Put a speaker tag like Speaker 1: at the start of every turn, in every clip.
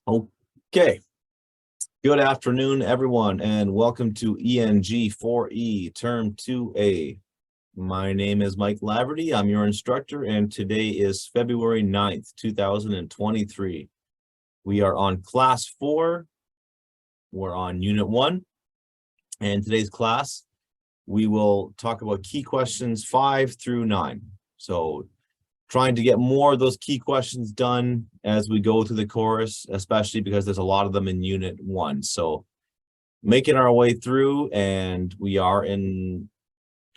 Speaker 1: Okay, good afternoon, everyone, and welcome to ENG4E Term 2A. My name is Mike Laverty. I'm your instructor, and today is February 9th, 2023. We are on Class 4. We're on Unit 1, and today's class, we will talk about key questions 5 through 9. So, trying to get more of those key questions done as we go through the course, especially because there's a lot of them in Unit 1. So making our way through, and we are in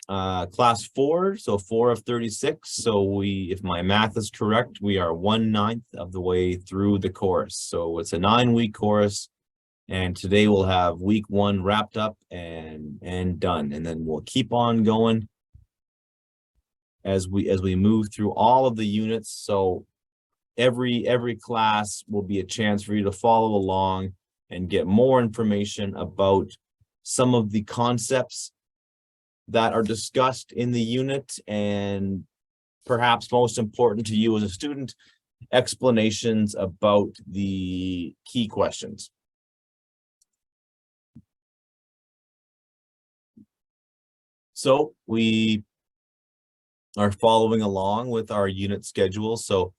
Speaker 1: Class 4, so 4 of 36. So if my math is correct, we are 1/9 of the way through the course. So it's a 9-week course, and today we'll have week 1 wrapped up and done, and then we'll keep on going as we move through all of the units. So every class will be a chance for you to follow along and get more information about some of the concepts that are discussed in the unit, and perhaps most important to you as a student, explanations about the key questions. So we are following along with our unit schedule. So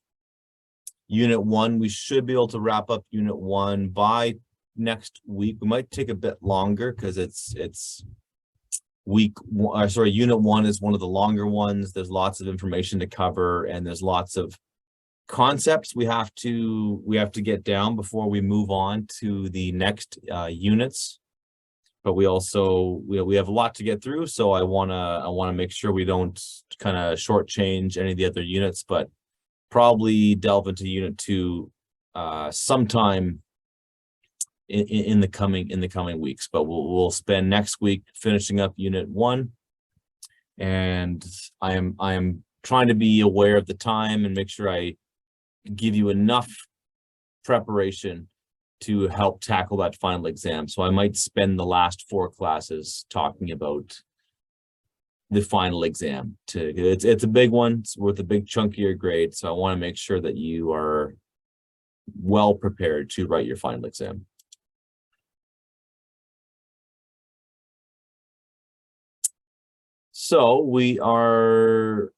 Speaker 1: Unit 1, we should be able to wrap up Unit 1 by next week. We might take a bit longer because Unit 1 is one of the longer ones. There's lots of information to cover, and there's lots of concepts we have to get down before we move on to the next units. But we also we have a lot to get through, so I wanna make sure we don't kind of shortchange any of the other units, but probably delve into Unit 2 sometime in the coming weeks. But we'll spend next week finishing up Unit 1, and I am trying to be aware of the time and make sure I give you enough preparation to help tackle that final exam. So I might spend the last 4 classes talking about the final exam. It's a big one. It's worth a big chunk of your grade. So I want to make sure that you are well prepared to write your final exam. So we are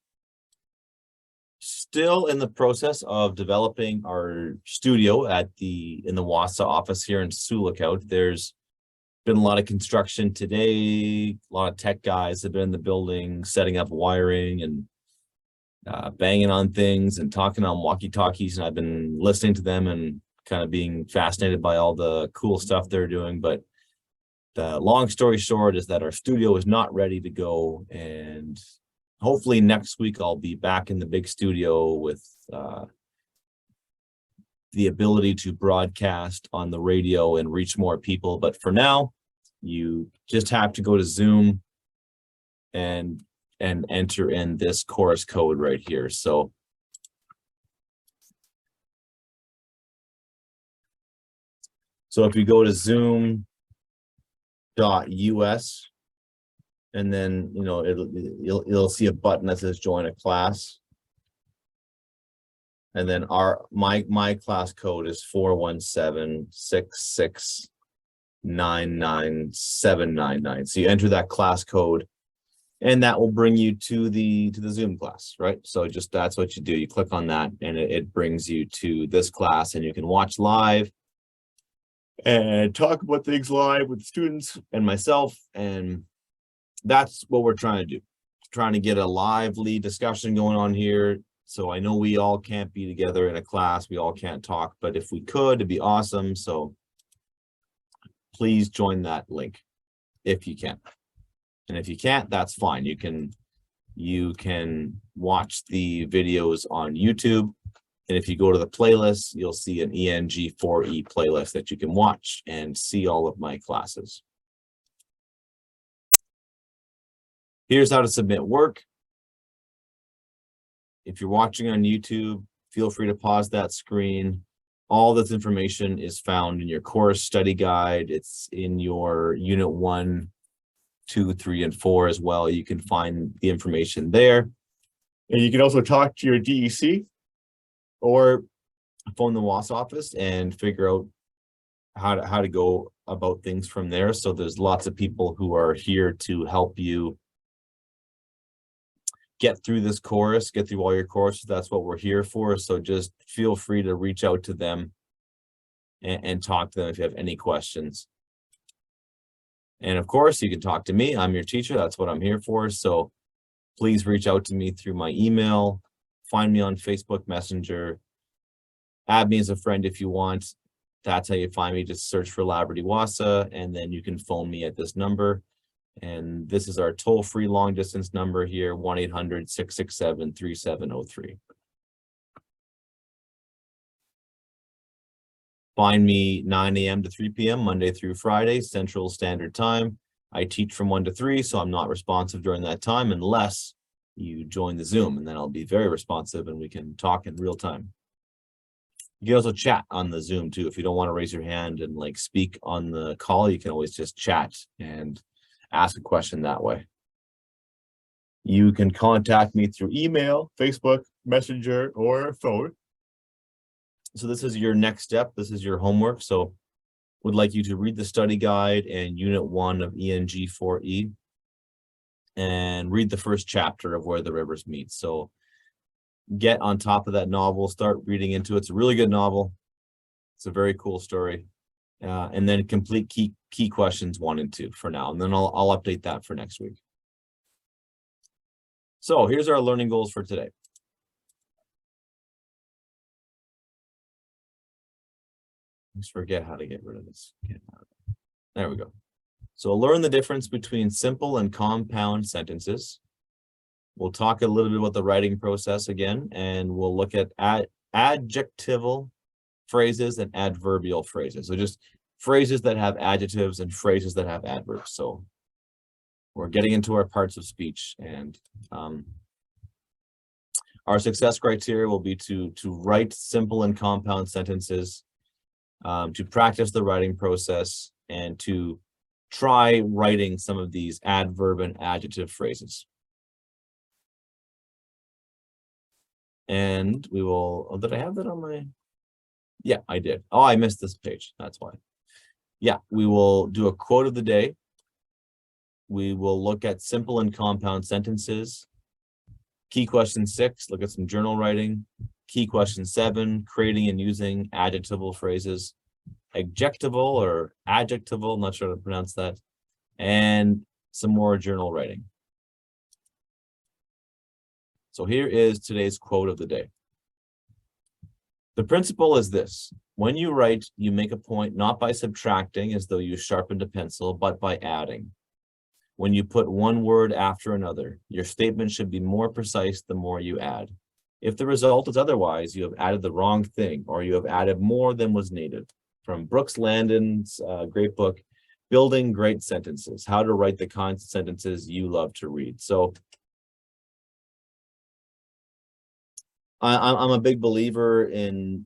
Speaker 1: still in the process of developing our studio in the Wausau office here in Sioux Lookout. There's been a lot of construction today. A lot of tech guys have been in the building setting up wiring and banging on things and talking on walkie-talkies, and I've been listening to them and kind of being fascinated by all the cool stuff they're doing. But the long story short is that our studio is not ready to go, and hopefully next week I'll be back in the big studio with the ability to broadcast on the radio and reach more people. But for now, you just have to go to Zoom and enter in this course code right here. So if you go to zoom.us, and then you'll see a button that says join a class, and then my class code is 417-6699799. So you enter that class code, and that will bring you to the Zoom class, right? So that's what you do. You click on that, and it brings you to this class, and you can watch live and talk about things live with students and myself. And that's what we're trying to do. Trying to get a lively discussion going on here. So I know we all can't be together in a class. We all can't talk, but if we could, it'd be awesome. So please join that link if you can. And if you can't, that's fine. You can watch the videos on YouTube. And if you go to the playlist, you'll see an ENG4E playlist that you can watch and see all of my classes. Here's how to submit work. If you're watching on YouTube, feel free to pause that screen. All this information is found in your course study guide. It's in your Unit 1, 2, 3, and 4 as well. You can find the information there. And you can also talk to your DEC, or phone the WAS office and figure out how to go about things from there. So there's lots of people who are here to help you get through this course, get through all your courses. That's what we're here for. So just feel free to reach out to them and talk to them if you have any questions. And of course, you can talk to me. I'm your teacher. That's what I'm here for. So please reach out to me through my email, find me on Facebook Messenger, add me as a friend if you want. That's how you find me. Just search for Laverty Wassa, and then you can phone me at this number. And this is our toll-free long-distance number here, 1-800-667-3703. Find me 9 a.m. to 3 p.m. Monday through Friday, Central Standard Time. I teach from 1 to 3, so I'm not responsive during that time unless you join the Zoom, and then I'll be very responsive and we can talk in real time. You can also chat on the Zoom too. If you don't want to raise your hand and like speak on the call, you can always just chat and ask a question that way. You can contact me through email, Facebook, Messenger, or phone. So this is your next step. This is your homework. So would like you to read the study guide and unit 1 of ENG4E and read the first chapter of Where the Rivers Meet. So get on top of that novel, start reading into it. It's a really good novel. It's a very cool story. And then complete key questions 1 and 2 for now. And then I'll update that for next week. So here's our learning goals for today. Just forget how to get rid of this. There we go. So learn the difference between simple and compound sentences. We'll talk a little bit about the writing process again, and we'll look at adjectival phrases and adverbial phrases. So just phrases that have adjectives and phrases that have adverbs. So we're getting into our parts of speech, and our success criteria will be to write simple and compound sentences, to practice the writing process, and to try writing some of these adverb and adjective phrases. And we will, oh, did I have that on my, yeah, I did. Oh, I missed this page, that's why. Yeah, we will do a quote of the day. We will look at simple and compound sentences. Key question 6, look at some journal writing. Key question 7, creating and using adjectival phrases. Adjectival or adjectival, I'm not sure how to pronounce that. And some more journal writing. So here is today's quote of the day. The principle is this: when you write, you make a point not by subtracting as though you sharpened a pencil, but by adding. When you put one word after another, your statement should be more precise the more you add. If the result is otherwise, you have added the wrong thing, or you have added more than was needed. From Brooks Landon's great book, Building Great Sentences, How to Write the Kinds of Sentences You Love to Read. So I'm a big believer in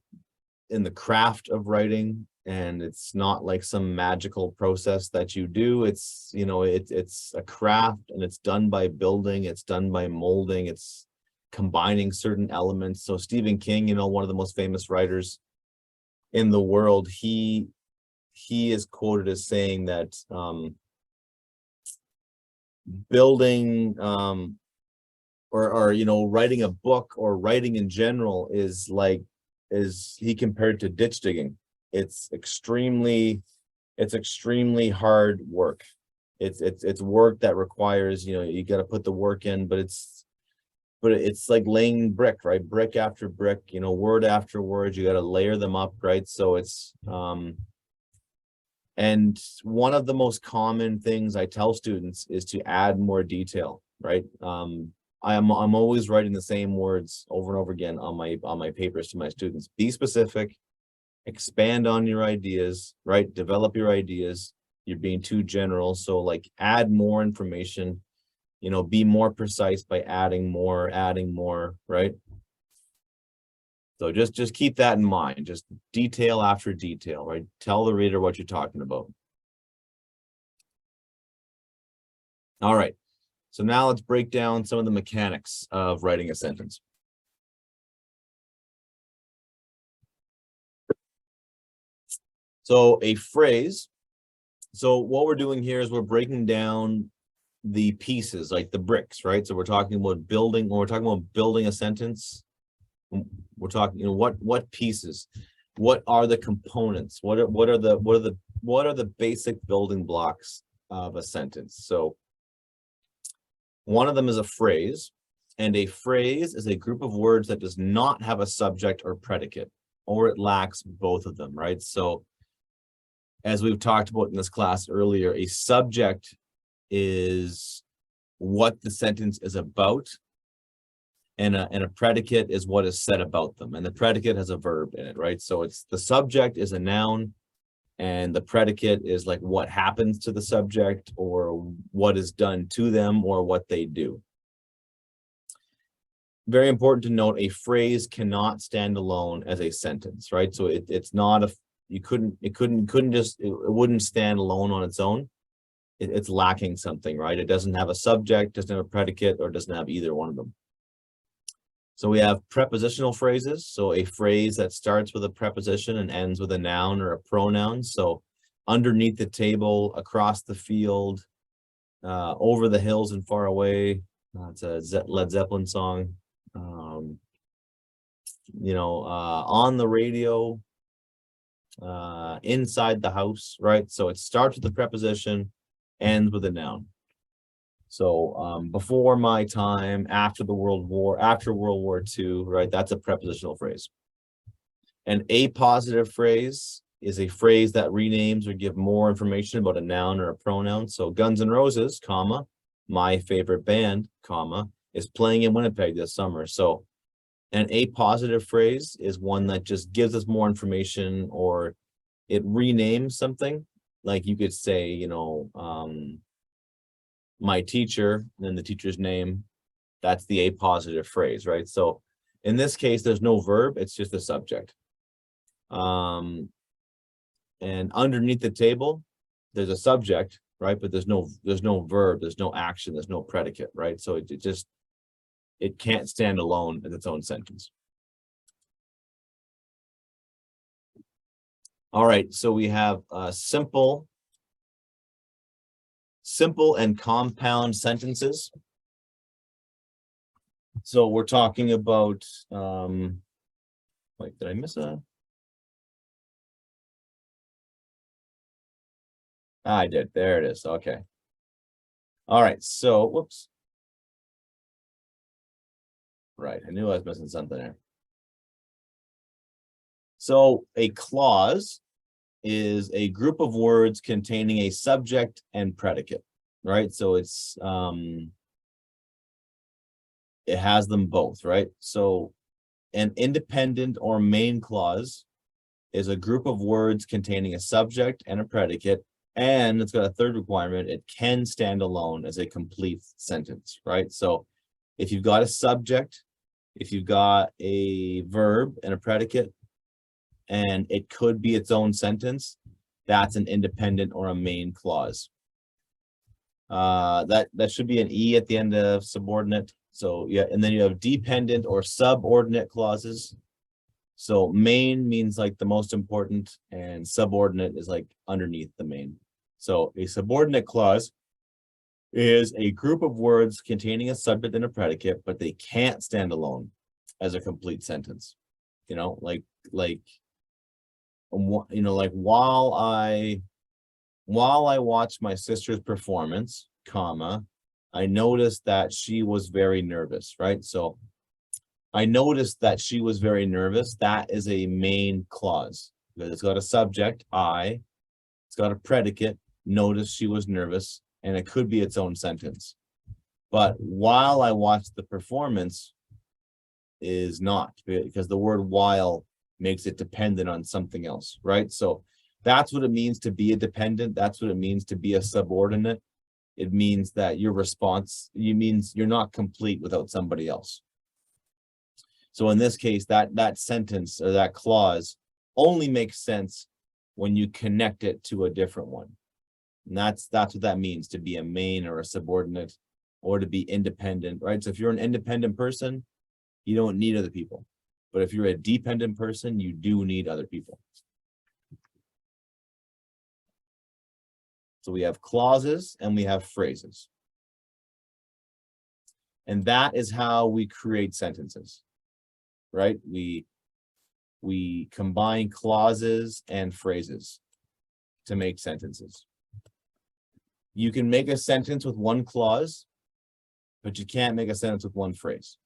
Speaker 1: the craft of writing, and it's not like some magical process that you do. It's, you know, it's a craft, and it's done by building, it's done by molding, it's combining certain elements. So Stephen King, you know, one of the most famous writers in the world, he is quoted as saying that building or you know, writing a book or writing in general is he compared to ditch digging. It's extremely hard work. It's work that requires, you know, you got to put the work in, but it's like laying brick, right? Brick after brick, you know, word after word, you got to layer them up, right? So it's and one of the most common things I tell students is to add more detail, right? I'm always writing the same words over and over again on my papers to my students. Be specific, expand on your ideas, right? Develop your ideas. You're being too general, so like add more information, you know, be more precise by adding more, right? So just keep that in mind. Just detail after detail, right? Tell the reader what you're talking about. All right. So now let's break down some of the mechanics of writing a sentence. So a phrase, so what we're doing here is we're breaking down the pieces, like the bricks, right? So we're talking about building, when we're talking about building a sentence, we're talking, what pieces, what are the components, what are the basic building blocks of a sentence? So one of them is a phrase, and a phrase is a group of words that does not have a subject or predicate, or it lacks both of them, right? So as we've talked about in this class earlier, a subject is what the sentence is about, and a predicate is what is said about them, and the predicate has a verb in it, right? So it's the subject is a noun, and the predicate is like what happens to the subject, or what is done to them, or what they do. Very important to note, a phrase cannot stand alone as a sentence, right? So it's not a, it wouldn't stand alone on its own. It's lacking something, right? It doesn't have a subject, doesn't have a predicate, or doesn't have either one of them. So we have prepositional phrases. So a phrase that starts with a preposition and ends with a noun or a pronoun. So underneath the table, across the field, over the hills and far away. It's a Led Zeppelin song. On the radio, inside the house, right? So it starts with the preposition, ends with a noun. So before my time, after World War II, right? That's a prepositional phrase. An apositive phrase is a phrase that renames or give more information about a noun or a pronoun. So Guns N' Roses, comma, my favorite band, comma, is playing in Winnipeg this summer. So an apositive phrase is one that just gives us more information, or it renames something. Like you could say, my teacher, and then the teacher's name. That's the apositive phrase, right? So in this case, there's no verb, it's just a subject. And underneath the table, there's a subject, right? But there's no verb, there's no action, there's no predicate, right? So it can't stand alone as its own sentence. All right, so we have simple and compound sentences. So we're talking about, wait, did I miss a? I did, there it is, okay. All right, so, whoops. Right, I knew I was missing something there. So a clause is a group of words containing a subject and predicate, right? So it's it has them both, right? So an independent or main clause is a group of words containing a subject and a predicate, and it's got a third requirement: it can stand alone as a complete sentence, right? So if you've got a subject, if you've got a verb and a predicate, and it could be its own sentence, that's an independent or a main clause. That should be an E at the end of subordinate. So yeah, and then you have dependent or subordinate clauses. So main means like the most important, and subordinate is like underneath the main. So a subordinate clause is a group of words containing a subject and a predicate, but they can't stand alone as a complete sentence. Like while I watched my sister's performance, comma, I noticed that she was very nervous, right? So I noticed that she was very nervous. That is a main clause because it's got a subject, I, it's got a predicate, notice she was nervous, and it could be its own sentence. But while I watched the performance is not, because the word while makes it dependent on something else, right? So that's what it means to be a dependent. That's what it means to be a subordinate. It means that your response, means you're not complete without somebody else. So in this case, that sentence or that clause only makes sense when you connect it to a different one. And that's what that means, to be a main or a subordinate, or to be independent, right? So if you're an independent person, you don't need other people. But if you're a dependent person, you do need other people. So we have clauses and we have phrases. And that is how we create sentences, right? We combine clauses and phrases to make sentences. You can make a sentence with one clause, but you can't make a sentence with one phrase,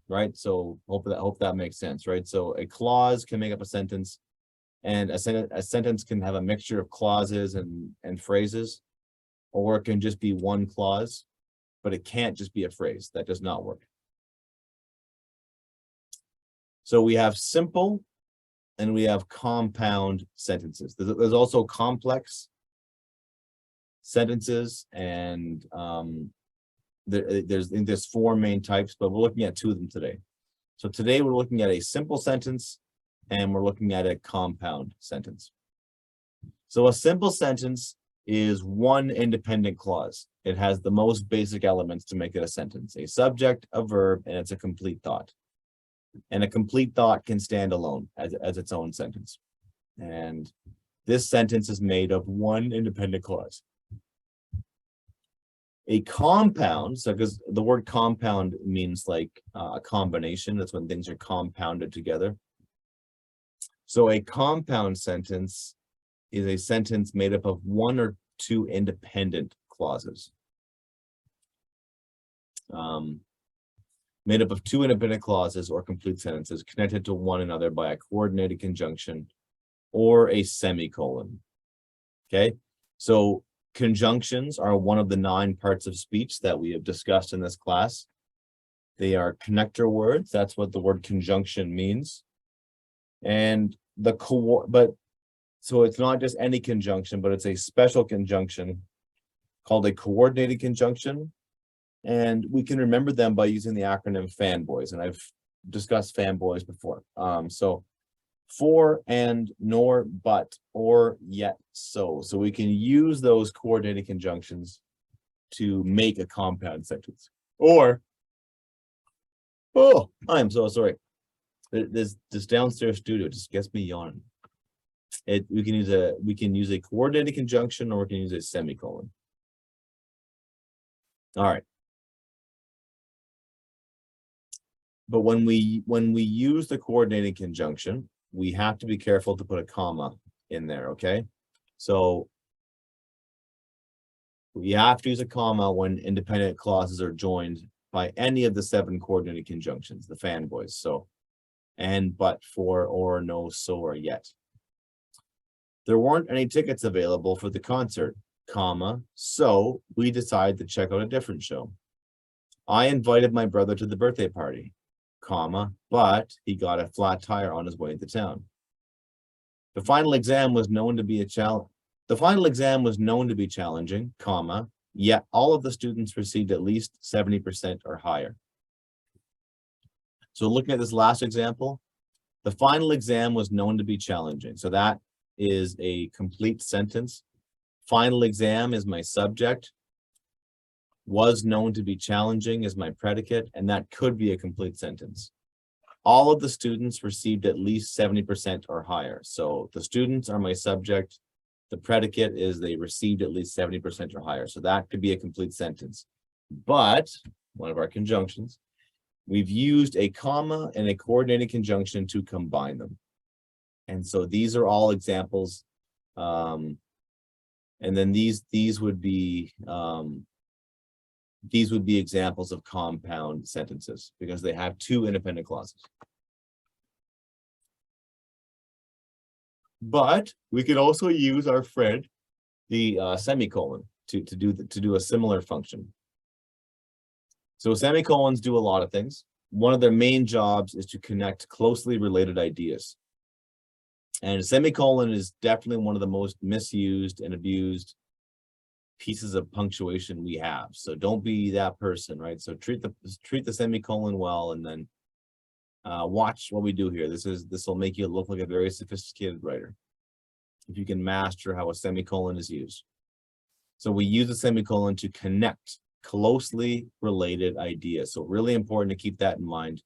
Speaker 1: right? So hope that makes sense, right? So a clause can make up a sentence, and a sentence can have a mixture of clauses and phrases, or it can just be one clause, but it can't just be a phrase. That does not work. So we have simple and we have compound sentences. There's also complex sentences, and there's four main types, but we're looking at two of them today. So today we're looking at a simple sentence and we're looking at a compound sentence. So a simple sentence is one independent clause. It has the most basic elements to make it a sentence: a subject, a verb, and it's a complete thought. And a complete thought can stand alone as its own sentence. And this sentence is made of one independent clause. A compound, so because the word compound means like a combination, that's when things are compounded together. So a compound sentence is a sentence made up of one or two independent clauses. Made up of two independent clauses or complete sentences connected to one another by a coordinated conjunction or a semicolon. Okay, so conjunctions are one of the 9 parts of speech that we have discussed in this class. They are connector words. That's what the word conjunction means. And so it's not just any conjunction, but it's a special conjunction called a coordinated conjunction. And we can remember them by using the acronym FANBOYS, and I've discussed FANBOYS before. So for, and, nor, but, or, yet, so. So we can use those coordinated conjunctions to make a compound sentence. Or, oh, I'm so sorry. This downstairs studio just gets me yawning. We can use a coordinated conjunction, or we can use a semicolon. All right. But when we use the coordinated conjunction, we have to be careful to put a comma in there, okay? So we have to use a comma when independent clauses are joined by any of the 7 coordinated conjunctions, the FANBOYS. So, and, but, for, or, no, so, or, yet. There weren't any tickets available for the concert, comma, so we decided to check out a different show. I invited my brother to the birthday party, comma, but he got a flat tire on his way to town. The final exam was known to be challenging, comma, yet all of the students received at least 70% or higher. So looking at this last example, the final exam was known to be challenging. So that is a complete sentence. Final exam is my subject. Was known to be challenging is my predicate, and that could be a complete sentence. All of the students received at least 70% or higher. So the students are my subject. The predicate is they received at least 70% or higher. So that could be a complete sentence. But one of our conjunctions, we've used a comma and a coordinated conjunction to combine them. And so these are all examples. And then these would be examples of compound sentences because they have 2 independent clauses. But we could also use our friend, the semicolon, to do a similar function. So semicolons do a lot of things. One of their main jobs is to connect closely related ideas. And a semicolon is definitely one of the most misused and abused pieces of punctuation we have. So don't be that person, right? So treat the semicolon well, and then watch what we do here. This will make you look like a very sophisticated writer if you can master how a semicolon is used. So we use a semicolon to connect closely related ideas. So really important to keep that in mind.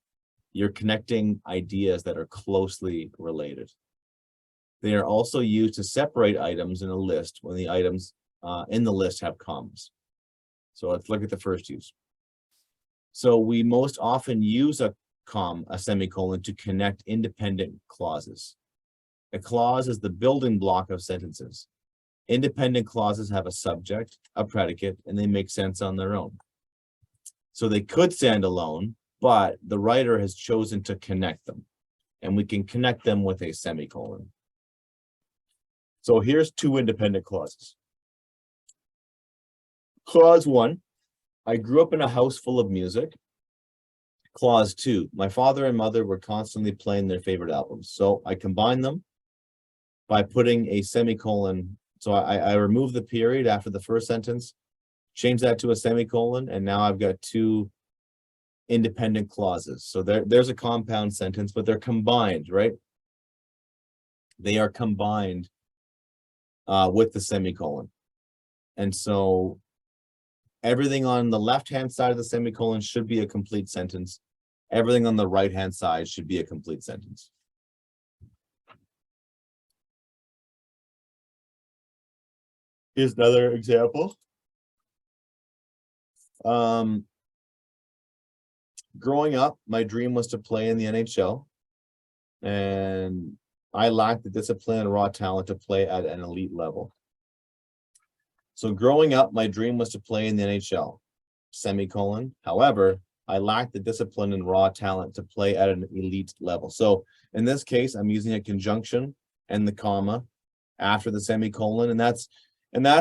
Speaker 1: You're connecting ideas that are closely related. They are also used to separate items in a list when the items in the list have commas. So let's look at the first use. So we most often use a semicolon to connect independent clauses. A clause is the building block of sentences. Independent clauses have a subject, a predicate, and they make sense on their own. So they could stand alone, but the writer has chosen to connect them, and we can connect them with a semicolon. So here's two independent clauses. Clause 1, I grew up in a house full of music. Clause 2, my father and mother were constantly playing their favorite albums. So I combine them by putting a semicolon. So I remove the period after the first sentence, change that to a semicolon, and now I've got two independent clauses. So there's a compound sentence, but they're combined, right? They are combined with the semicolon. And so everything on the left-hand side of the semicolon should be a complete sentence. Everything on the right-hand side should be a complete sentence. Here's another example. Growing up, my dream was to play in the NHL, and I lacked the discipline and raw talent to play at an elite level. So growing up, my dream was to play in the NHL, semicolon. However, I lacked the discipline and raw talent to play at an elite level. So in this case, I'm using a conjunction and the comma after the semicolon, and that's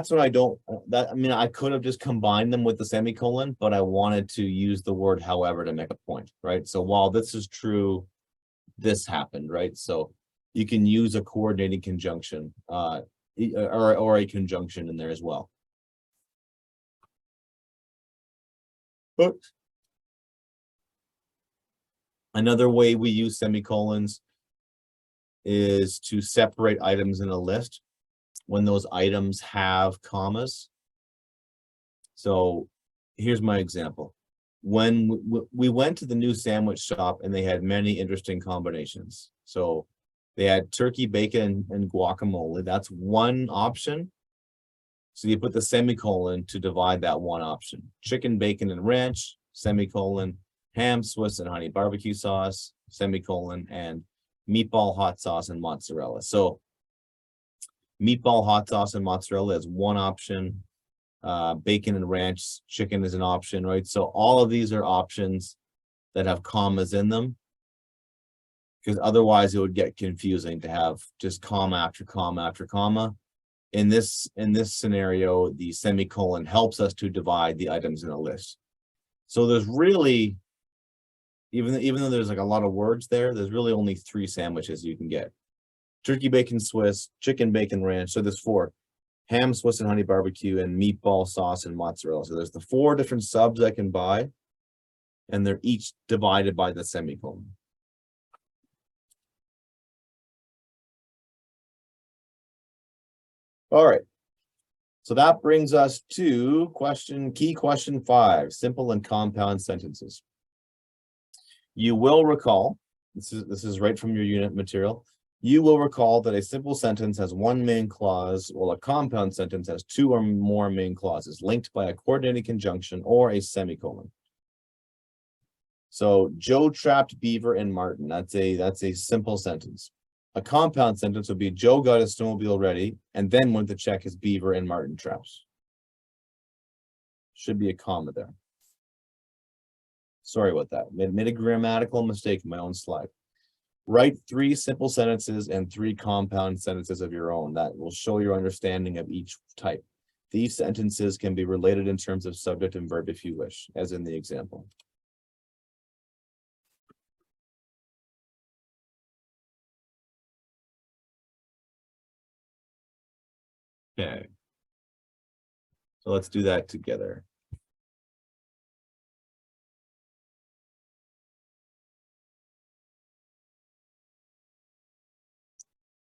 Speaker 1: when I don't, I could have just combined them with the semicolon, but I wanted to use the word however to make a point, right? So while this is true, this happened, right? So you can use a coordinating conjunction or a conjunction in there as well. But another way we use semicolons is to separate items in a list when those items have commas. So here's my example. When we went to the new sandwich shop, and they had many interesting combinations. So they had turkey, bacon, and guacamole. That's one option. So you put the semicolon to divide that one option. Chicken, bacon, and ranch, semicolon. Ham, Swiss, and honey barbecue sauce, semicolon. And meatball, hot sauce, and mozzarella. So meatball, hot sauce, and mozzarella is one option. Bacon and ranch chicken is an option, right? So all of these are options that have commas in them, because otherwise it would get confusing to have just comma after comma after comma. In this scenario, the semicolon helps us to divide the items in a list. So there's really, even though there's like a lot of words there, there's really only 3 sandwiches you can get. Turkey, bacon, Swiss, chicken, bacon, ranch. So there's 4. Ham, Swiss, and honey barbecue, and meatball, sauce, and mozzarella. So there's the 4 different subs I can buy, and they're each divided by the semicolon. All right. So that brings us to key question 5, simple and compound sentences. You will recall, this is right from your unit material. You will recall that a simple sentence has one main clause, while a compound sentence has 2 or more main clauses linked by a coordinating conjunction or a semicolon. So Joe trapped beaver in Martin. That's a simple sentence. A compound sentence would be Joe got his snowmobile ready and then went to check his beaver and Martin traps. Should be a comma there. Sorry about that. Made a grammatical mistake in my own slide. Write 3 simple sentences and 3 compound sentences of your own. That will show your understanding of each type. These sentences can be related in terms of subject and verb if you wish, as in the example. Okay. So let's do that together.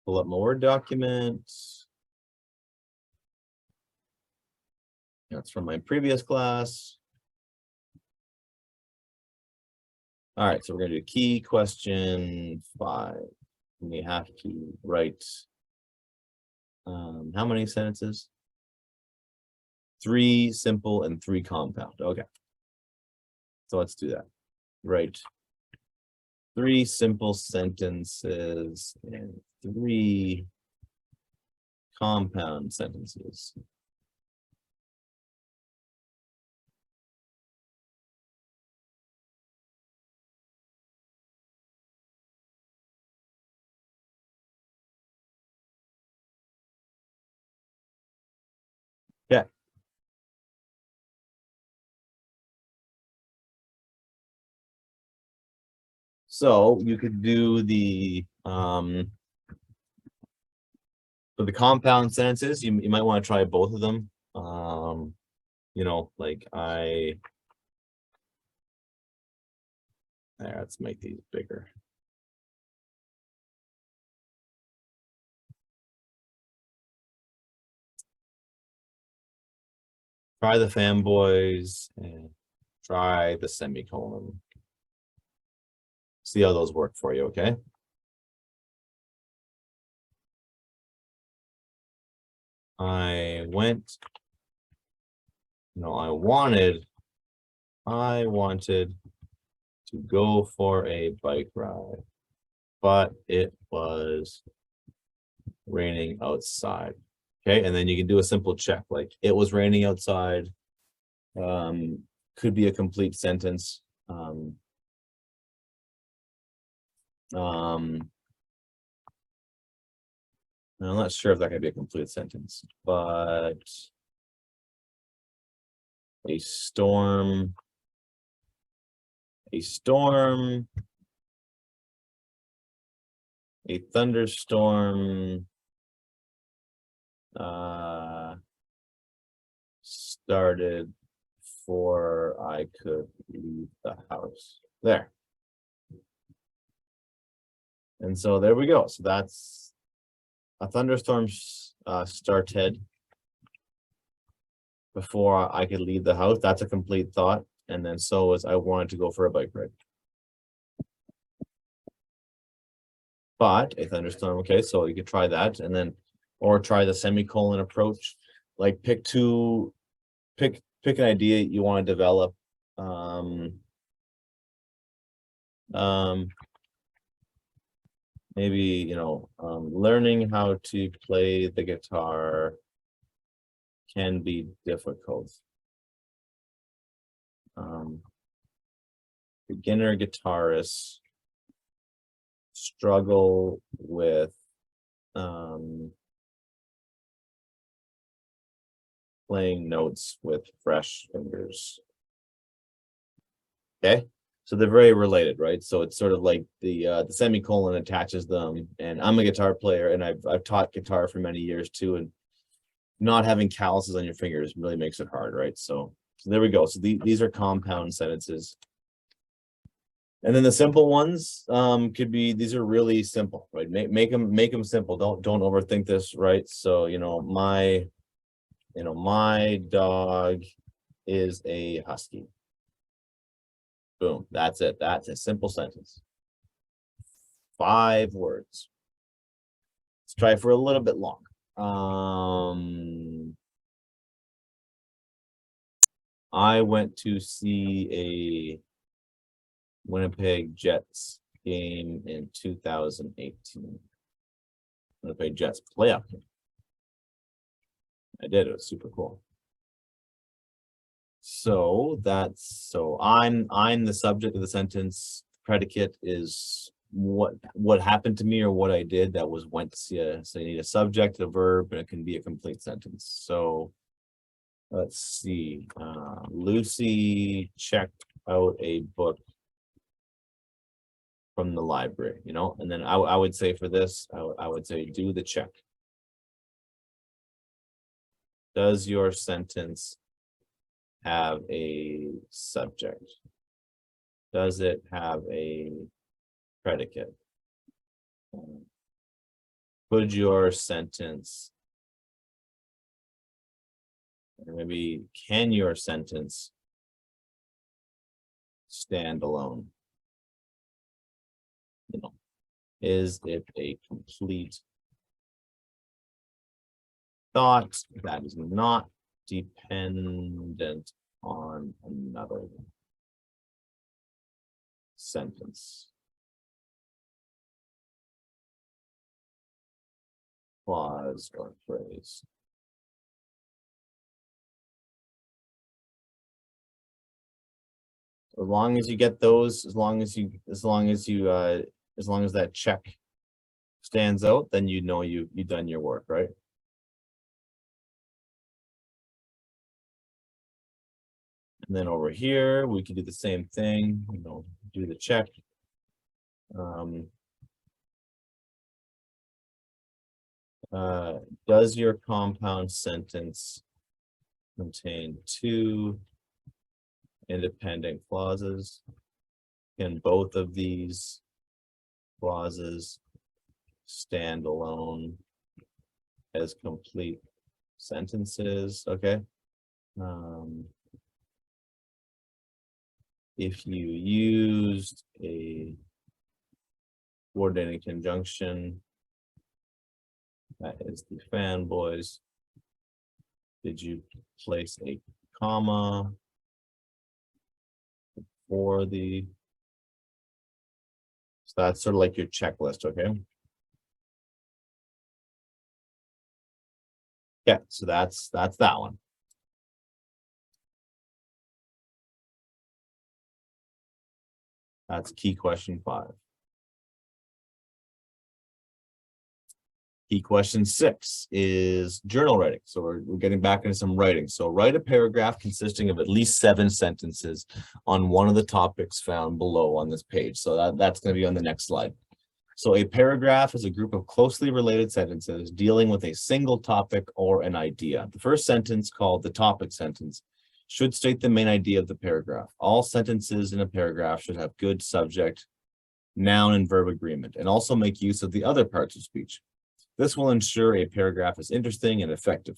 Speaker 1: Pull up my Word document. That's from my previous class. All right, so we're going to do key question 5. We have to write how many sentences? 3 simple and 3 compound. Okay. So let's do that. Right. 3 simple sentences and 3 compound sentences. Yeah. So you could do the for the compound sentences, you might want to try both of them. You know, like let's make these bigger. Try the fanboys and try the semicolon. See how those work for you, okay? I wanted to go for a bike ride, but it was raining outside. Okay, and then you can do a simple check, like it was raining outside. Could be a complete sentence. I'm not sure if that could be a complete sentence, but a storm, a thunderstorm started before I could leave the house. There. And so there we go. So that's a thunderstorm started before I could leave the house. That's a complete thought. And then so was I wanted to go for a bike ride. But a thunderstorm, okay, so you could try that, and then or try the semicolon approach. Like pick an idea you want to develop. Maybe, you know, learning how to play the guitar can be difficult. Beginner guitarists struggle with playing notes with fresh fingers. Okay, so they're very related, right? So it's sort of like the semicolon attaches them. And I'm a guitar player, and I've taught guitar for many years too, and not having calluses on your fingers really makes it hard, right? So there we go. So these are compound sentences. And then the simple ones could be, these are really simple, right? Make them simple. Don't overthink this, right? So, you know, my dog is a husky. Boom, that's it. That's a simple sentence. 5 words. Let's try for a little bit long. I went to see a Winnipeg Jets game in 2018. Winnipeg Jets playoff game. I did. It was super cool. So I'm the subject of the sentence. Predicate is what happened to me or what I did. That was went to see so you need a subject, a verb, and it can be a complete sentence. So let's see. Lucy checked out a book from the library, you know, and then I would say for this, I would say do the check. Does your sentence have a subject? Does it have a predicate? Could your sentence, or maybe can your sentence stand alone? You know, is it a complete thought? That is not dependent on another sentence, clause, or phrase. As long as you get those, as long as that check stands out, then you know you've done your work, right? And then over here, we can do the same thing, you know, do the check. Does your compound sentence contain two independent clauses? Can both of these clauses stand alone as complete sentences? Okay. If you used a coordinating conjunction, that is the fanboys, did you place a comma for the, so that's sort of like your checklist, okay? Yeah, so that's that one. That's key question 5. Key question 6 is journal writing. So we're getting back into some writing. So write a paragraph consisting of at least 7 sentences on one of the topics found below on this page. So that's going to be on the next slide. So a paragraph is a group of closely related sentences dealing with a single topic or an idea. The first sentence, called the topic sentence, should state the main idea of the paragraph. All sentences in a paragraph should have good subject, noun, and verb agreement, and also make use of the other parts of speech. This will ensure a paragraph is interesting and effective.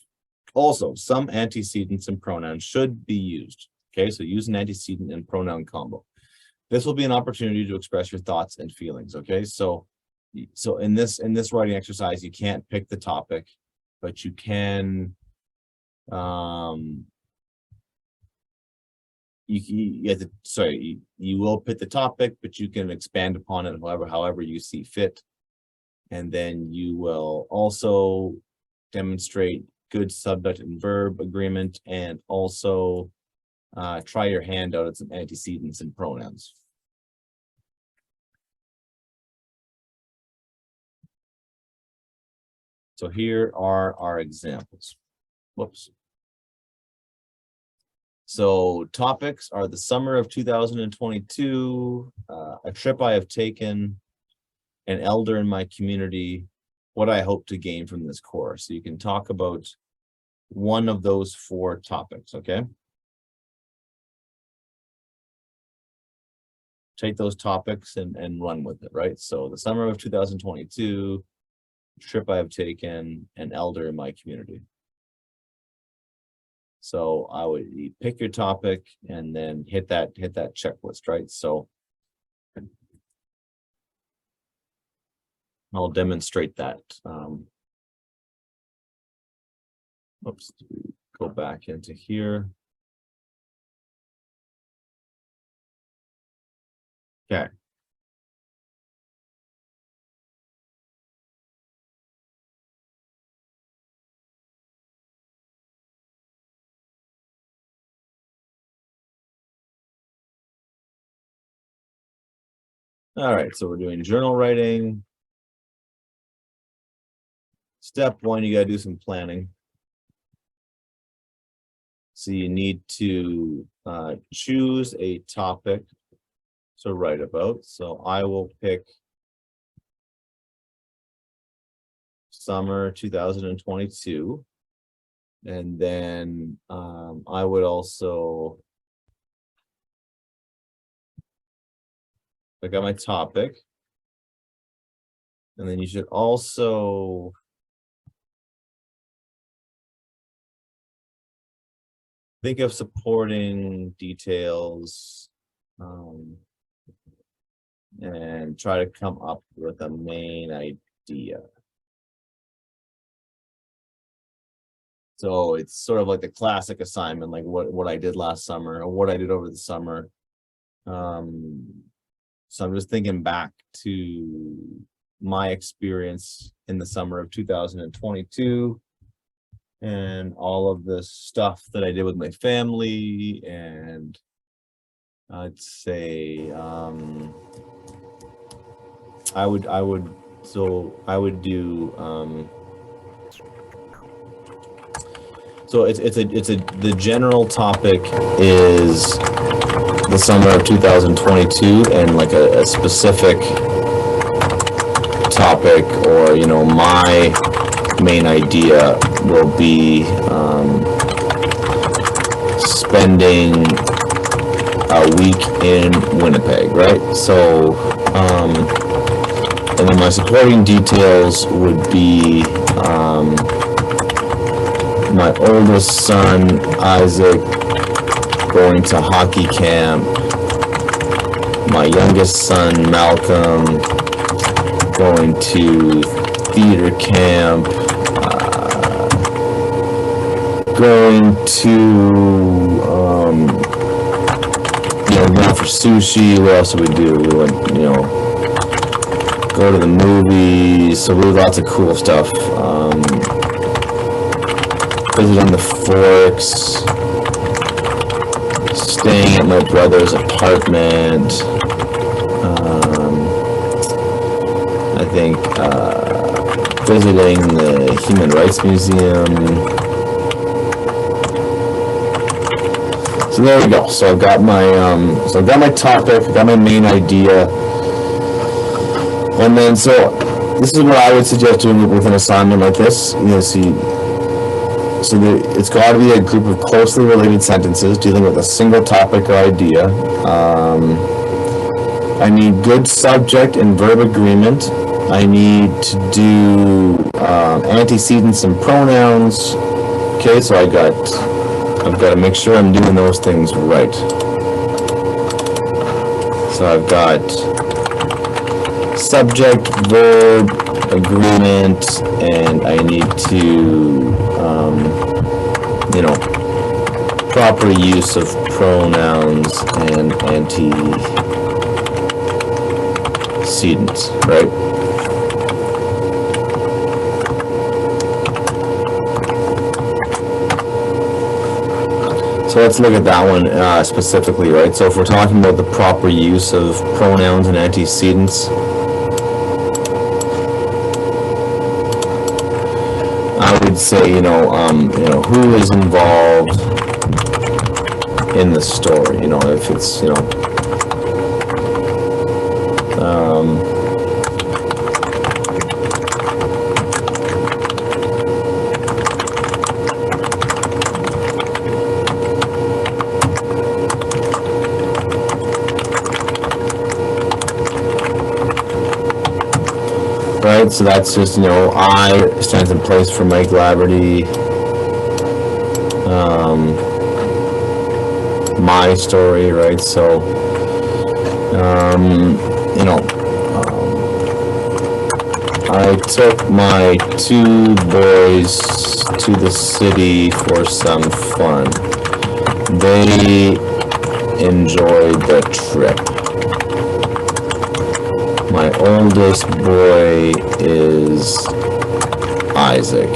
Speaker 1: Also, some antecedents and pronouns should be used. Okay, so use an antecedent and pronoun combo. This will be an opportunity to express your thoughts and feelings. Okay, so in this writing exercise, you can't pick the topic, but you can you will pick the topic, but you can expand upon it however you see fit. And then you will also demonstrate good subject and verb agreement, and also try your hand out at some antecedents and pronouns. So here are our examples. Whoops. So topics are the summer of 2022, a trip I have taken, an elder in my community, what I hope to gain from this course. So you can talk about one of those 4 topics, okay? Take those topics and run with it, right? So the summer of 2022, trip I have taken, an elder in my community. So I would pick your topic and then hit that checklist, right? So I'll demonstrate that. Oops, go back into here. Okay. All right, so we're doing journal writing. Step 1, you got to do some planning. So you need to choose a topic to write about. So I will pick summer 2022. And then I would also pick out my topic. And then you should also think of supporting details and try to come up with a main idea. So it's sort of like the classic assignment, like what I did last summer or what I did over the summer. So I'm just thinking back to my experience in the summer of 2022 and all of the stuff that I did with my family. And I'd say I would do so the general topic is the summer of 2022, and like a specific topic, or my main idea will be spending a week in Winnipeg, right? So and then my supporting details would be my oldest son Isaac going to hockey camp, my youngest son Malcolm going to theater camp, going to going for sushi. What else did we do? We went go to the movies. So we did lots of cool stuff. Visiting the Forks, staying at my brother's apartment. I think visiting the Human Rights Museum. So there we go. So I've got my topic, I've got my main idea, and then so this is what I would suggest doing with an assignment like this. It's got to be a group of closely related sentences dealing with a single topic or idea. I need good subject and verb agreement. I need to do antecedents and pronouns. Okay, so I've got to make sure I'm doing those things right. So I've got subject, verb, agreement, and I need to proper use of pronouns and antecedents, right? So let's look at that one specifically, right? So if we're talking about the proper use of pronouns and antecedents, I would say, who is involved in the story, if it's, right, so that's just, I stands in place for Mike Laverty. My story, right? So, I took my 2 boys to the city for some fun. They enjoyed the trip. My oldest boy is Isaac.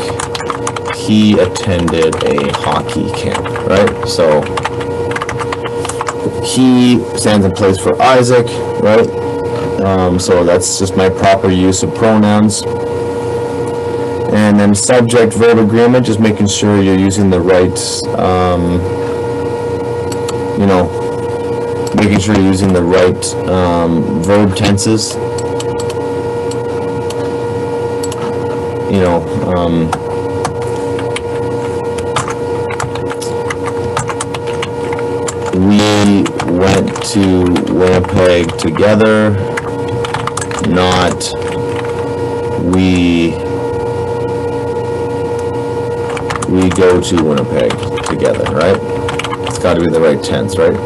Speaker 1: He attended a hockey camp, right? So he stands in place for Isaac, right? So that's just my proper use of pronouns. And then subject verb agreement, just making sure you're using the right, making sure you're using the right verb tenses. We went to Winnipeg together, not we go to Winnipeg together, right? It's got to be the right tense, right?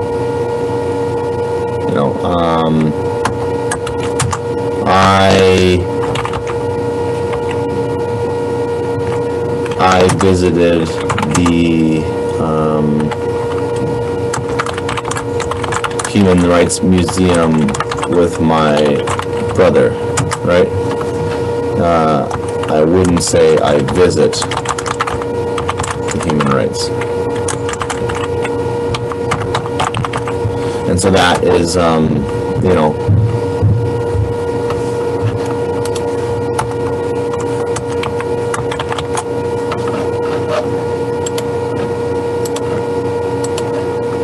Speaker 1: I visited the Human Rights Museum with my brother, right? I wouldn't say I visit the human rights. And so that is, you know,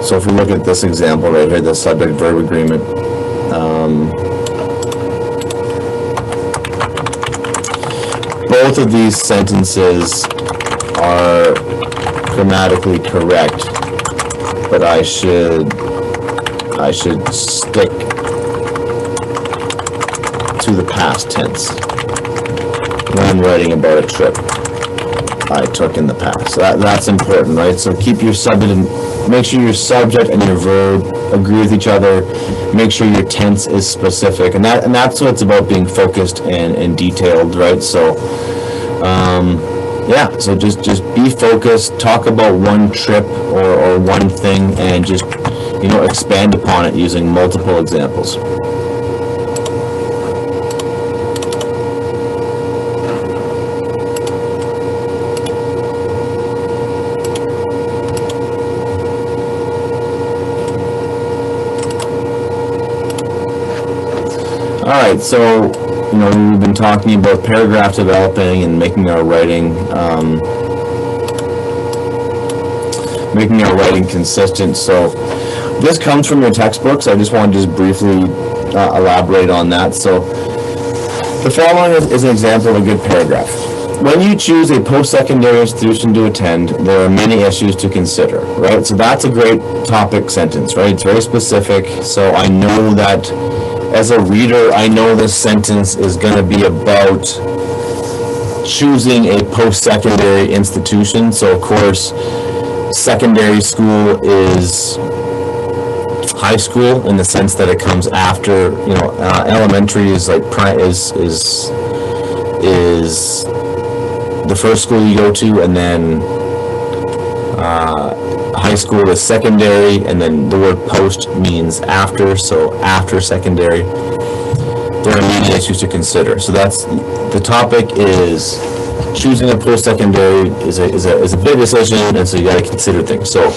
Speaker 1: so if we look at this example right here, the subject-verb agreement, both of these sentences are grammatically correct, but I should stick to the past tense when I'm writing about a trip I took in the past. So that's important, right? So keep your subject and make sure your subject and your verb agree with each other. Make sure your tense is specific, and that's what it's about, being focused and detailed, right? So yeah, so just be focused, talk about one trip or one thing, and just, you know, expand upon it using multiple examples. All right, so, you know, we've been talking about paragraph developing and making our writing consistent. So this comes from your textbooks. I just want to just briefly elaborate on that. So the following is an example of a good paragraph. When you choose a post-secondary institution to attend, there are many issues to consider, right? So that's a great topic sentence, right? It's very specific. So I know that as a reader, I know this sentence is going to be about choosing a post-secondary institution. So of course, secondary school is high school in the sense that it comes after, you know, elementary is like is the first school you go to, and then high school is secondary, and then the word post means after, so after secondary. There are many issues to consider. So that's the topic is choosing a post-secondary is a big decision, and so you got to consider things. So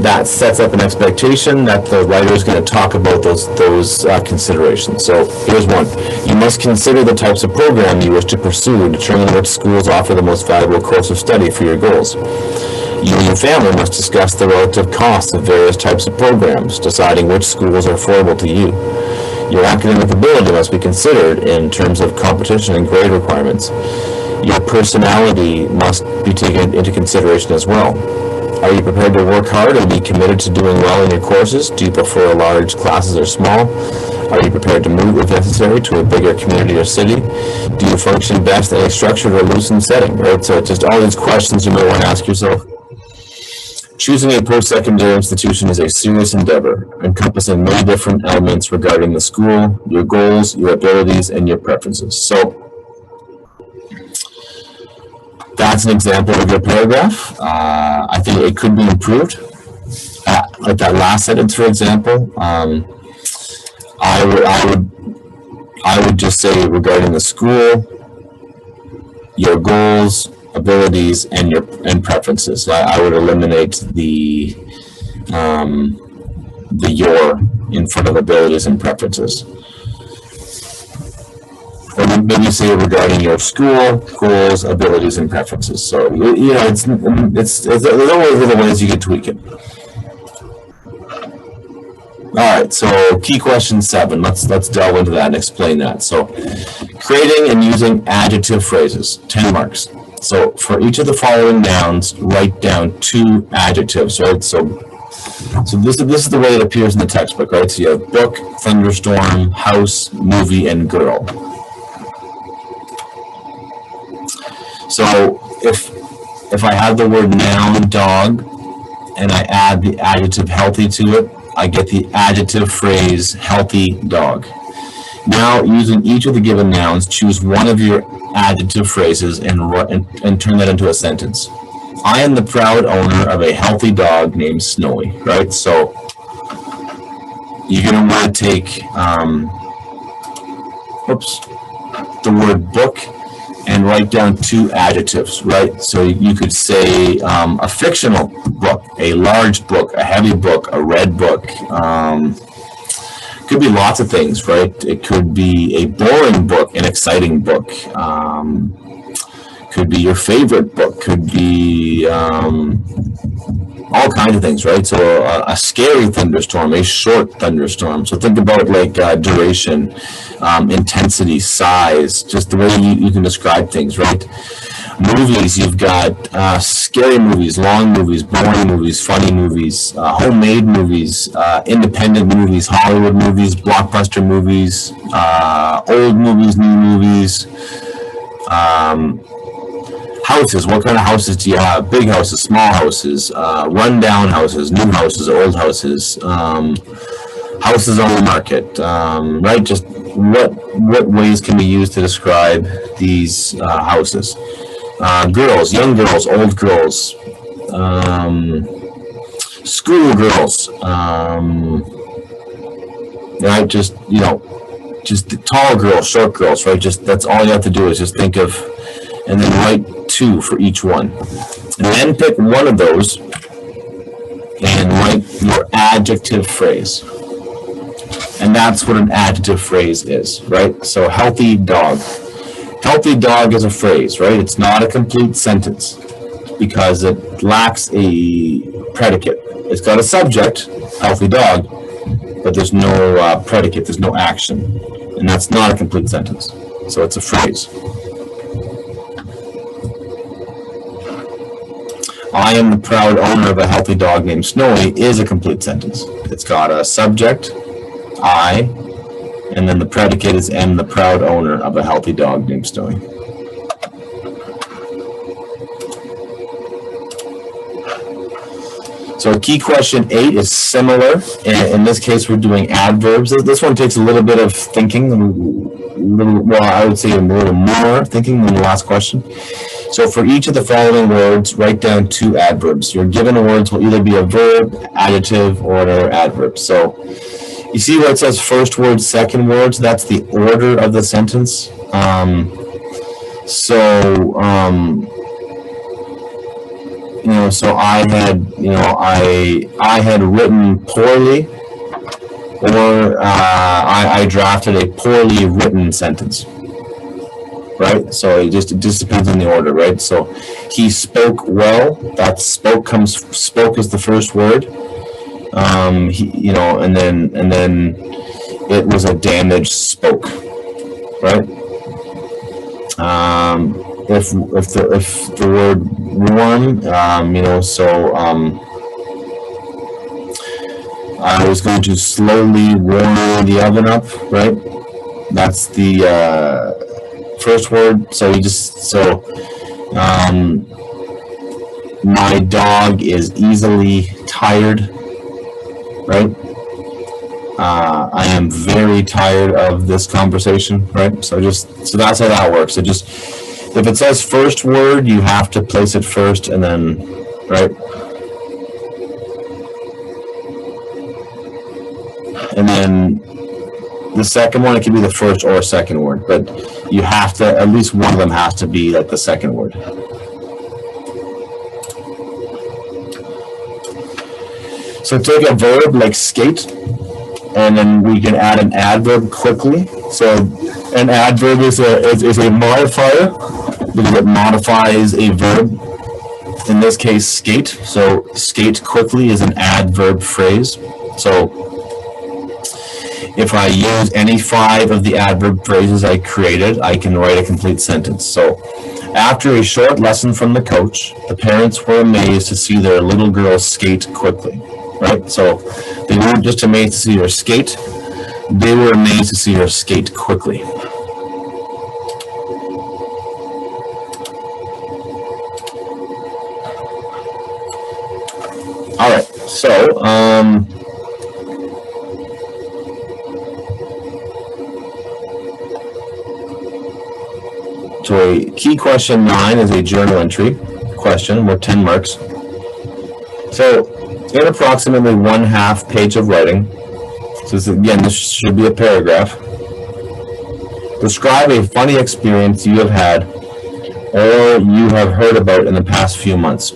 Speaker 1: that sets up an expectation that the writer is going to talk about those considerations. So here's one. You must consider the types of program you wish to pursue and determine which schools offer the most valuable course of study for your goals. You and your family must discuss the relative costs of various types of programs, deciding which schools are affordable to you. Your academic ability must be considered in terms of competition and grade requirements. Your personality must be taken into consideration as well. Are you prepared to work hard and be committed to doing well in your courses? Do you prefer large classes or small? Are you prepared to move, if necessary, to a bigger community or city? Do you function best in a structured or loosened setting? Right? So just all these questions you might want to ask yourself. Choosing a post-secondary institution is a serious endeavor, encompassing many different elements regarding the school, your goals, your abilities, and your preferences. So that's an example of a good paragraph. I think it could be improved. Like that last sentence, for example, I would just say regarding the school, your goals, abilities, and preferences. I would eliminate the your in front of abilities and preferences. Or maybe say regarding your school, goals, abilities, and preferences. So you know, it's there's always little ways you can tweak it. All right, so key question 7. Let's delve into that and explain that. So creating and using adjective phrases, 10 marks. So for each of the following nouns, write down 2 adjectives, right? So this is the way it appears in the textbook, right? So you have book, thunderstorm, house, movie, and girl. So if I have the word noun, dog, and I add the adjective healthy to it, I get the adjective phrase healthy dog. Now, using each of the given nouns, choose one of your adjective phrases and turn that into a sentence. I am the proud owner of a healthy dog named Snowy, right? So you're going to want to take, the word book and write down 2 adjectives, right? So you could say a fictional book, a large book, a heavy book, a red book. Could be lots of things, right? It could be a boring book, an exciting book. Could be your favorite book. Could be all kinds of things, right? So a scary thunderstorm, a short thunderstorm. So think about like duration, intensity, size, just the way you can describe things, right? Movies, you've got scary movies, long movies, boring movies, funny movies, homemade movies, independent movies, Hollywood movies, blockbuster movies, old movies, new movies. Houses, what kind of houses do you have? Big houses, small houses, rundown houses, new houses, old houses, houses on the market, right? Just what ways can be used to describe these houses? Girls, young girls, old girls, school girls, right? Just tall girls, short girls, right? Just that's all you have to do is just think of, and then write 2 for each one. And then pick one of those and write your adjective phrase. And that's what an adjective phrase is, right? So healthy dog. Healthy dog is a phrase, right? It's not a complete sentence because it lacks a predicate. It's got a subject, healthy dog, but there's no predicate, there's no action. And that's not a complete sentence. So it's a phrase. I am the proud owner of a healthy dog named Snowy is a complete sentence. It's got a subject, I, and then the predicate is am the proud owner of a healthy dog named Snowy. So key question 8 is similar. In this case, we're doing adverbs. This one takes a little bit of thinking, I would say a little more thinking than the last question. So for each of the following words, write down 2 adverbs. Your given words will either be a verb, adjective, or another adverb. So you see where it says first word, second words? That's the order of the sentence. So I had written poorly, or I drafted a poorly written sentence. Right, so it just depends on the order, right? So he spoke well. That spoke is the first word. And then it was a damaged spoke, right? If the word warm, I was going to slowly warm the oven up, right? That's the first word. My dog is easily tired, right? I am very tired of this conversation, right? So that's how that works. If it says first word, you have to place it first and then, right? And then the second one, it can be the first or second word, but you have to, at least one of them has to be like the second word. So take a verb like skate, and then we can add an adverb quickly. So an adverb is a modifier because it modifies a verb. In this case, skate. So skate quickly is an adverb phrase. So if I use any 5 of the adverb phrases I created, I can write a complete sentence. So after a short lesson from the coach, the parents were amazed to see their little girl skate quickly, right? So they weren't just amazed to see her skate, they were amazed to see her skate quickly. All right, so So key question 9 is a journal entry. question with 10 marks. So in approximately 1/2 page of writing, so this should be a paragraph, describe a funny experience you have had or you have heard about in the past few months.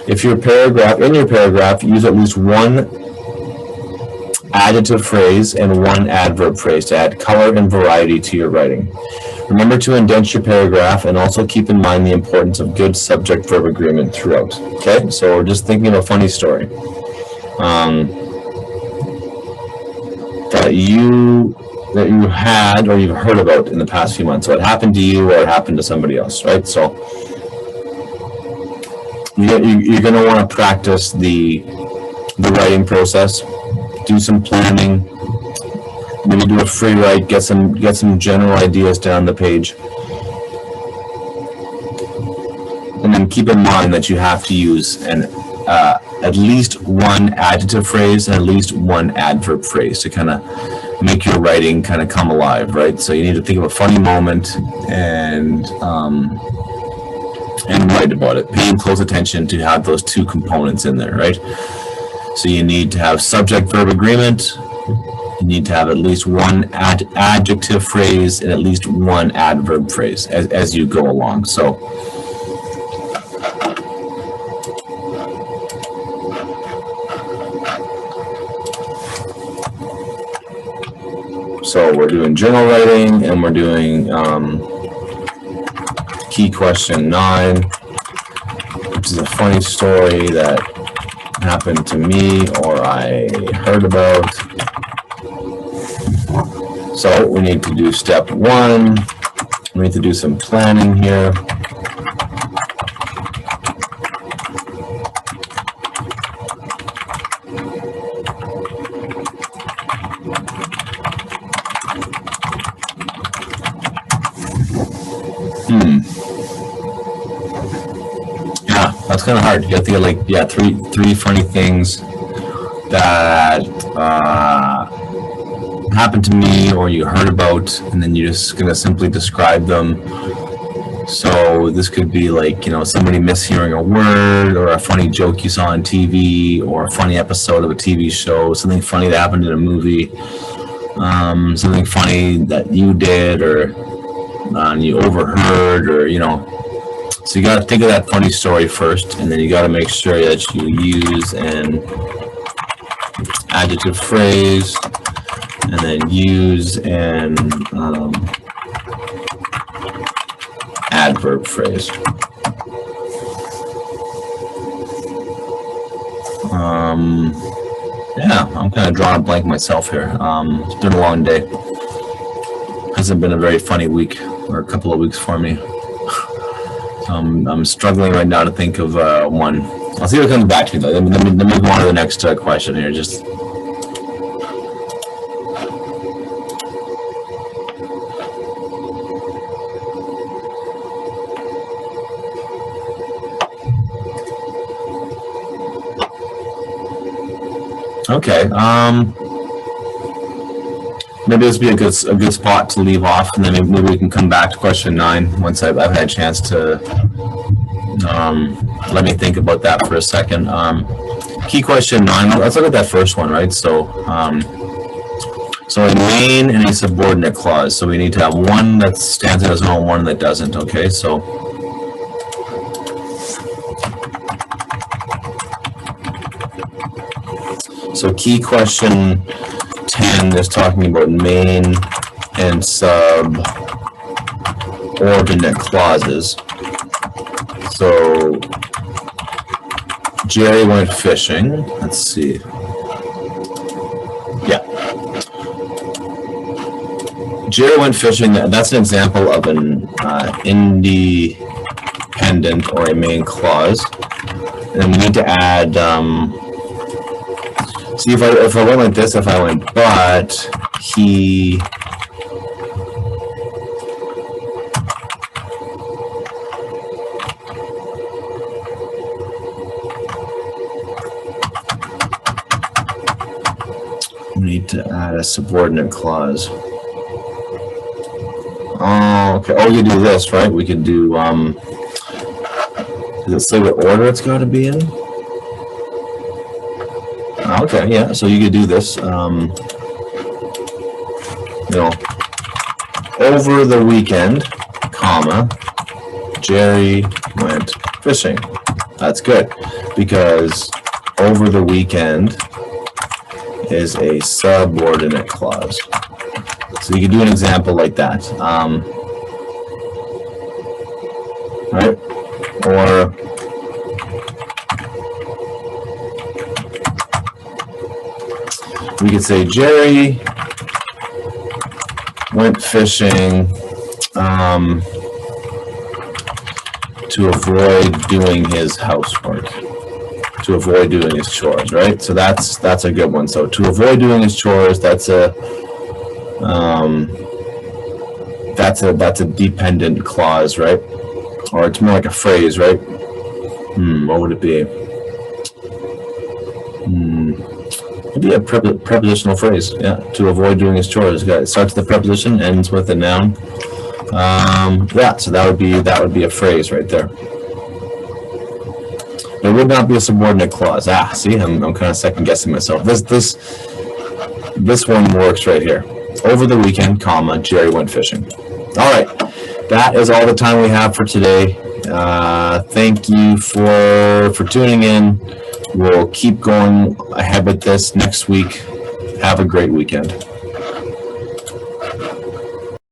Speaker 1: If in your paragraph, use at least one adjective phrase and one adverb phrase to add color and variety to your writing. Remember to indent your paragraph and also keep in mind the importance of good subject-verb agreement throughout. Okay, so we're just thinking of a funny story that you had or you've heard about in the past few months. So it happened to you or it happened to somebody else, right? So you're going to want to practice the writing process, do some planning, maybe do a free write, get some general ideas down the page, and then keep in mind that you have to use at least one adjective phrase and at least one adverb phrase to kind of make your writing kind of come alive, right? So you need to think of a funny moment and write about it, paying close attention to have those two components in there, right? So you need to have subject-verb agreement. You need to have at least one adjective phrase and at least one adverb phrase as you go along. So we're doing journal writing and we're doing key question 9, which is a funny story that happened to me or I heard about. So we need to do step 1. We need to do some planning here. Yeah, that's kind of hard. You have to get three funny things that happened to me or you heard about, and then you're just gonna simply describe them. So this could be like, somebody mishearing a word, or a funny joke you saw on TV, or a funny episode of a TV show, something funny that happened in a movie, something funny that you did or you overheard, or so you got to think of that funny story first, and then you got to make sure that you use an adjective phrase, and then use an adverb phrase. Yeah, I'm kind of drawing a blank myself here. It's been a long day. Hasn't been a very funny week or a couple of weeks for me. I'm struggling right now to think of one. I'll see what comes back to me though. Let me go on to the next question here. Okay. Maybe this would be a good spot to leave off, and then maybe we can come back to question 9 once I've had a chance to let me think about that for a second. Key question 9. Let's look at that first one, right? So a main and a subordinate clause. So we need to have one that stands on its own, one that doesn't. Okay, so key question 10 is talking about main and subordinate clauses. So Jerry went fishing. Let's see. Yeah. Jerry went fishing. That's an example of an independent or a main clause. And we need to add see, if I went like this, if I went, but he need to add a subordinate clause. Oh, okay. Oh, you do this, right? We could do Does it say what order it's got to be in? Okay, yeah, so you could do this, over the weekend, comma, Jerry went fishing. That's good, because over the weekend is a subordinate clause. So you could do an example like that, right? Or we could say Jerry went fishing to avoid doing his housework, to avoid doing his chores, right? So that's a good one. So to avoid doing his chores, that's a dependent clause, right? Or it's more like a phrase, right? What would it be? It'd be a prepositional phrase, yeah. To avoid doing his chores, it starts with a preposition, ends with a noun. Yeah, so that would be a phrase right there. It would not be a subordinate clause. See, I'm kind of second guessing myself. This one works right here. Over the weekend, comma, Jerry went fishing. All right, that is all the time we have for today. Thank you for tuning in. We'll keep going ahead with this next week. Have a great weekend.